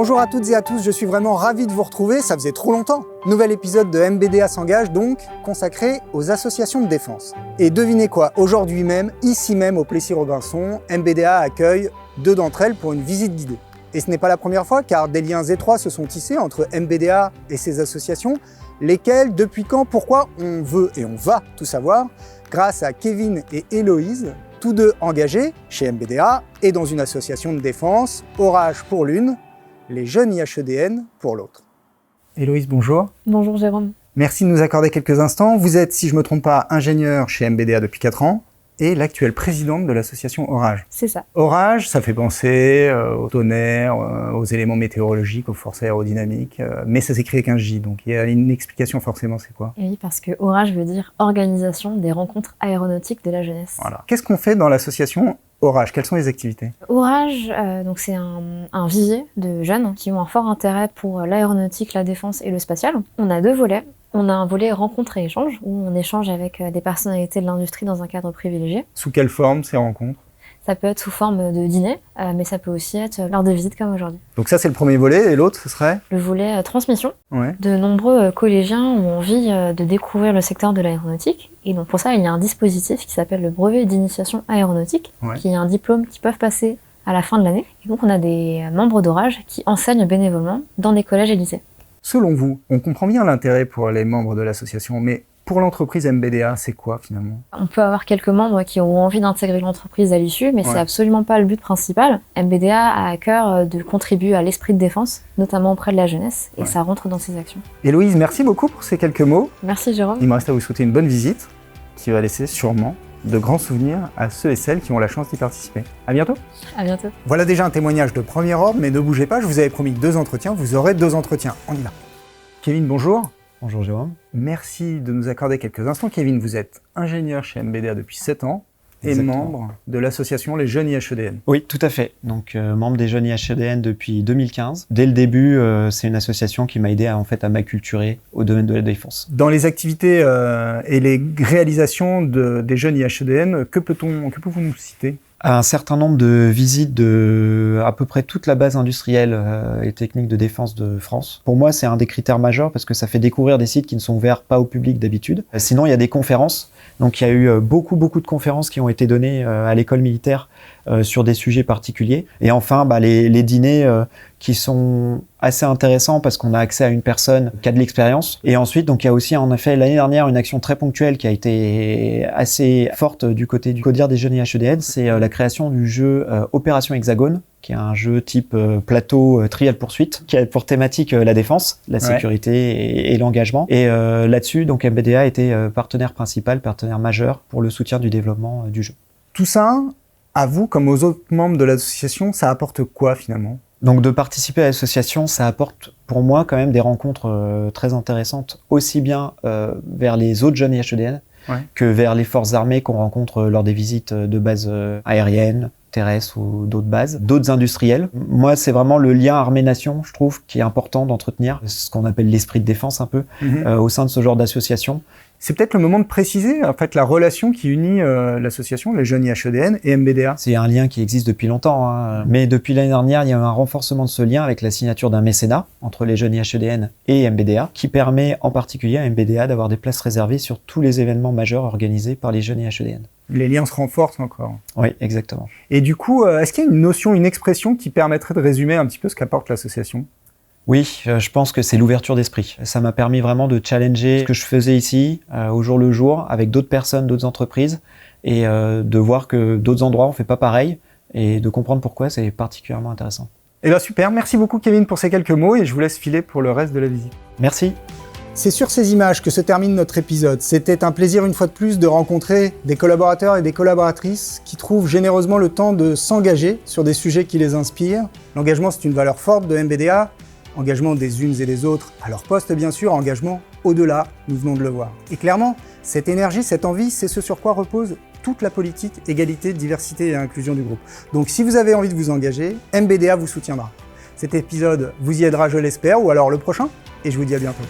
Bonjour à toutes et à tous, je suis vraiment ravi de vous retrouver, ça faisait trop longtemps. Nouvel épisode de MBDA s'engage donc, consacré aux associations de défense. Et devinez quoi, aujourd'hui même, ici même au Plessis-Robinson, MBDA accueille 2 d'entre elles pour une visite guidée. Et ce n'est pas la première fois car des liens étroits se sont tissés entre MBDA et ses associations, lesquelles, depuis quand, pourquoi, on veut et on va tout savoir, grâce à Kevin et Héloïse, tous deux engagés chez MBDA et dans une association de défense, Orage pour l'une, les jeunes IHEDN pour l'autre. Héloïse, bonjour. Bonjour Jérôme. Merci de nous accorder quelques instants. Vous êtes, si je ne me trompe pas, ingénieur chez MBDA depuis 4 ans et l'actuelle présidente de l'association Orage. C'est ça. Orage, ça fait penser au tonnerre, aux éléments météorologiques, aux forces aérodynamiques, mais ça s'écrit avec un J, donc il y a une explication forcément, c'est quoi? Oui, parce que Orage veut dire Organisation des rencontres aéronautiques de la jeunesse. Voilà. Qu'est-ce qu'on fait dans l'association Orage? Quelles sont les activités? Orage, donc c'est un vivier de jeunes qui ont un fort intérêt pour l'aéronautique, la défense et le spatial. On a 2 volets. On a un volet rencontre et échange, où on échange avec des personnalités de l'industrie dans un cadre privilégié. Sous quelle forme ces rencontres? Ça peut être sous forme de dîner, mais ça peut aussi être lors de visites comme aujourd'hui. Donc ça c'est le premier volet, et l'autre ce serait? Le volet transmission. Ouais. De nombreux collégiens ont envie de découvrir le secteur de l'aéronautique. Et donc pour ça, il y a un dispositif qui s'appelle le brevet d'initiation aéronautique, qui est un diplôme qu'ils peuvent passer à la fin de l'année. Et donc on a des membres d'Orage qui enseignent bénévolement dans des collèges et lycées. Selon vous, on comprend bien l'intérêt pour les membres de l'association, mais pour l'entreprise MBDA, c'est quoi finalement? On peut avoir quelques membres qui auront envie d'intégrer l'entreprise à l'issue, mais c'est absolument pas le but principal. MBDA a à cœur de contribuer à l'esprit de défense, notamment auprès de la jeunesse, et ça rentre dans ses actions. Héloïse, merci beaucoup pour ces quelques mots. Merci Jérôme. Il me reste à vous souhaiter une bonne visite, qui va laisser sûrement de grands souvenirs à ceux et celles qui ont la chance d'y participer. À bientôt. À bientôt. Voilà déjà un témoignage de premier ordre, mais ne bougez pas, je vous avais promis 2 entretiens, vous aurez 2 entretiens. On y va. Kevin, bonjour. Bonjour Jérôme. Merci de nous accorder quelques instants. Kevin, vous êtes ingénieur chez MBDA depuis 7 ans et membre de l'association Les Jeunes IHEDN. Oui, tout à fait. Donc membre des Jeunes IHEDN depuis 2015. Dès le début, c'est une association qui m'a aidé à m'acculturer au domaine de la défense. Dans les activités et les réalisations des Jeunes IHEDN, que pouvez-vous nous citer? Un certain nombre de visites de à peu près toute la base industrielle et technique de défense de France. Pour moi, c'est un des critères majeurs parce que ça fait découvrir des sites qui ne sont ouverts pas au public d'habitude. Sinon, il y a des conférences. Donc, il y a eu beaucoup de conférences qui ont été données à l'école militaire sur des sujets particuliers. Et enfin, les dîners qui sont assez intéressants parce qu'on a accès à une personne qui a de l'expérience. Et ensuite, donc il y a aussi en effet l'année dernière une action très ponctuelle qui a été assez forte du côté du CODIR des jeunes IHEDN, c'est la création du jeu Opération Hexagone, qui est un jeu type plateau Trial Poursuite, qui a pour thématique la défense, la sécurité et l'engagement. Et là-dessus, donc MBDA était partenaire principal, partenaire majeur pour le soutien du développement du jeu. Tout ça, à vous comme aux autres membres de l'association, ça apporte quoi finalement? Donc de participer à l'association, ça apporte pour moi quand même des rencontres très intéressantes, aussi bien vers les autres jeunes IHEDN que vers les forces armées qu'on rencontre lors des visites de bases aériennes, terrestres ou d'autres bases, d'autres industriels. Moi, c'est vraiment le lien armée-nation, je trouve, qui est important d'entretenir, ce qu'on appelle l'esprit de défense un peu, au sein de ce genre d'association. C'est peut-être le moment de préciser en fait la relation qui unit l'association, les jeunes IHEDN et MBDA. C'est un lien qui existe depuis longtemps, mais depuis l'année dernière, il y a eu un renforcement de ce lien avec la signature d'un mécénat entre les jeunes IHEDN et MBDA, qui permet en particulier à MBDA d'avoir des places réservées sur tous les événements majeurs organisés par les jeunes IHEDN. Les liens se renforcent encore. Oui, exactement. Et du coup, est-ce qu'il y a une notion, une expression qui permettrait de résumer un petit peu ce qu'apporte l'association? Oui, je pense que c'est l'ouverture d'esprit. Ça m'a permis vraiment de challenger ce que je faisais ici, au jour le jour, avec d'autres personnes, d'autres entreprises, et de voir que d'autres endroits on fait pas pareil, et de comprendre pourquoi c'est particulièrement intéressant. Eh bien super, merci beaucoup Kevin pour ces quelques mots, et je vous laisse filer pour le reste de la visite. Merci. C'est sur ces images que se termine notre épisode. C'était un plaisir une fois de plus de rencontrer des collaborateurs et des collaboratrices qui trouvent généreusement le temps de s'engager sur des sujets qui les inspirent. L'engagement, c'est une valeur forte de MBDA. Engagement des unes et des autres à leur poste bien sûr, engagement au-delà, nous venons de le voir. Et clairement, cette énergie, cette envie, c'est ce sur quoi repose toute la politique égalité, diversité et inclusion du groupe. Donc si vous avez envie de vous engager, MBDA vous soutiendra. Cet épisode vous y aidera, je l'espère, ou alors le prochain, et je vous dis à bientôt.